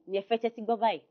ni ẹ fẹ́ tẹ́tí gbọ́ báyìí.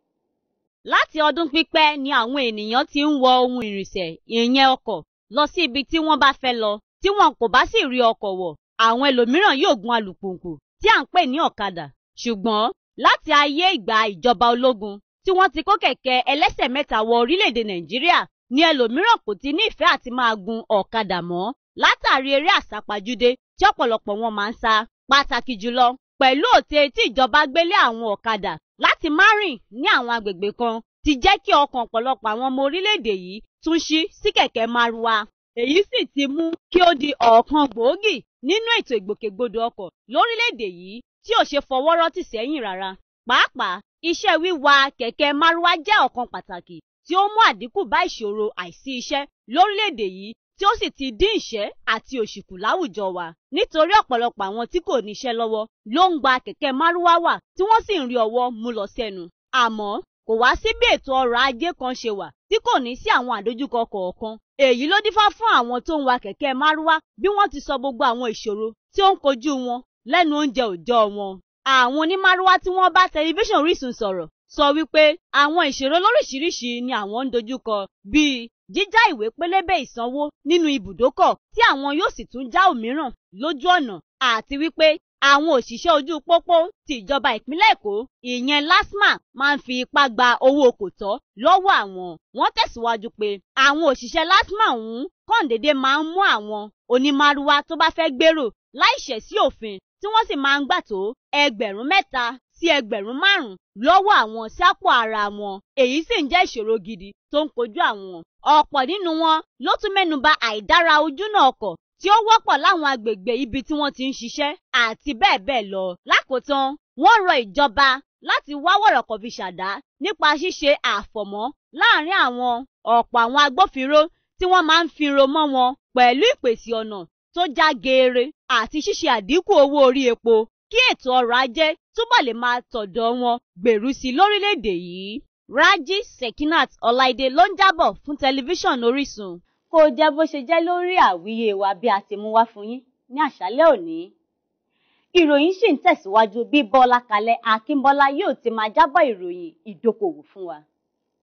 Láti ọdún pípẹ́ ni àwọn ènìyàn ti ń wọ ohun ìrìnsẹ̀ ìyẹn ọkọ̀ lọ sí ibi tí wọ́n bá fẹ́ lọ. Tí wọn kò bá sì rí ọkọ̀ wọ̀, àwọn ẹlòmíràn yóò gun alùpùpù tí à ń pè ní ọ̀kadà. Ṣùgbọ́n láti ayé ìgbà ìjọba ológun tí wọ́n ti kó kẹ̀kẹ́ ẹlẹ́sẹ̀ mẹ́ta wọ orílẹ̀-èdè Nàìjíríà ni ẹlòmíràn kò ti ní ìfẹ́ àti máa gun ọ̀kadà mọ́ látàrí eré àsápajúdé tí ọ̀pọ̀lọpọ̀ wọn máa ń sá. Pàtàkì jùlọ pẹ̀lú òté tí ìjọba gbélé àwọn ọ̀kadà láti má rìn ní àwọn agbègbè kan ti jẹ́ kí ọkàn ọ̀pọ̀lọpọ̀ àwọn ọmọ orílẹ̀-èdè yìí tún ṣí sí kẹ̀kẹ́ márúwá. Èyí sì ti mú kí ó di ọ̀kan gbòógì nínú ètò ìgbòkègbodò ọkọ̀ lórílẹ̀-èdè yìí tí ò ṣe fọwọ́rọ́ tì sẹ́yìn rárá. Pàápàá iṣẹ́ wíwa kẹ̀kẹ́ márúwá jẹ́ ọ̀kan pàtàkì tí ó mú àdínkù bá ìṣòro àìsí iṣẹ́ lórílẹ̀-èdè yìí tí ó sì ti dín ìṣẹ́ àti òṣì kù láwùjọ wa. Nítorí ọ̀pọ̀lọpọ̀ àwọn tí kò níṣẹ́ lọ́wọ́ ló ń gba kẹ̀kẹ́ márúwá wà tí wọ́n sì ń rí ọwọ́ mú lọ sẹ́nu. Àmọ́ kò wá sí bí ètò ọrọ̀ ajé kan ṣe wà tí kò ní sí àwọn àdójúkọ kọ̀ọ̀kan. Èyí ló dífá fún àwọn tó ń wa kẹ̀kẹ́ márúwá bí wọ́n ti sọ gbogbo àwọn ìṣòro tí ó ń kojú wọn lẹ́nu oúnjẹ òòjọ́ wọn. Àwọn onímárúwá tí wọ́n bá tẹlifíṣàn Orísun sọ̀rọ̀ sọ wípé àwọn ìṣòro lóríṣiríṣi ni àwọn ń dojúkọ bíi jíjá ìwé pélébé ìsanwó nínú ibùdókọ̀ tí àwọn yóò sì tún já òmíràn lójú ọ̀nà, àti wípé àwọn òṣìṣẹ́ ojú pópó ti ìjọba ìpínlẹ̀ Èkó ìyẹn LASTMA máa ń fi ipá gba owó kò tọ́ lọ́wọ́ àwọn. Wọ́n tẹ̀síwájú pé àwọn òṣìṣẹ́ LASTMA ọ̀hún kàn déédé máa ń mú àwọn onímárúwá tó bá fẹ́ gbèrò láìṣẹ̀ sí òfin tí wọ́n sì máa ń gbà tó Ẹgbẹ̀rún 3 sí Ẹgbẹ̀rún 5 lọ́wọ́ àwọn sápò ara wọn. Èyí sì ń jẹ́ ìṣòro gidi tó ń kojú àwọn. Ọ̀pọ̀ nínú wọn ló tún mẹ́nuba àìdára ojúnà ọkọ̀ tí ó wọ́pọ̀ láwọn agbègbè ibi tí wọ́n ti ń ṣiṣẹ́ àti bẹ́ẹ̀ bẹ́ẹ̀ lọ. Lákòótán, wọ́n rọ ìjọba láti wá wọ̀rọ̀kọ̀ fi ṣàdá nípa ṣíṣe àfọ̀mọ́ láàárín ọ̀pọ̀ àwọn agbófinró tí wọ́n máa ń finro mọ́ wọn pẹ̀lú ìpèsè ọ̀nà tó já geere àti ṣíṣe àdínkù owó orí epo kí ètò ọrọ̀ ajé túbọ̀ lè máa tọ̀dọ̀ wọn gbèrú sí lórílẹ̀-èdè yìí. Rájí Sekinat Ọláìdé ló ń jábọ̀ fún tẹlifíṣàn Orísun. Kò jẹ́ bó ṣe jẹ́ lórí àwíyé wa bí a ti mú wá fún yín ní àṣálẹ́ òní. Ìròyìn sì ń tẹ̀síwájú bí Bọ́lá Kalẹ́ Akínbọ́lá yóò ti máa jábọ̀ ìròyìn ìdókòwò fún wa.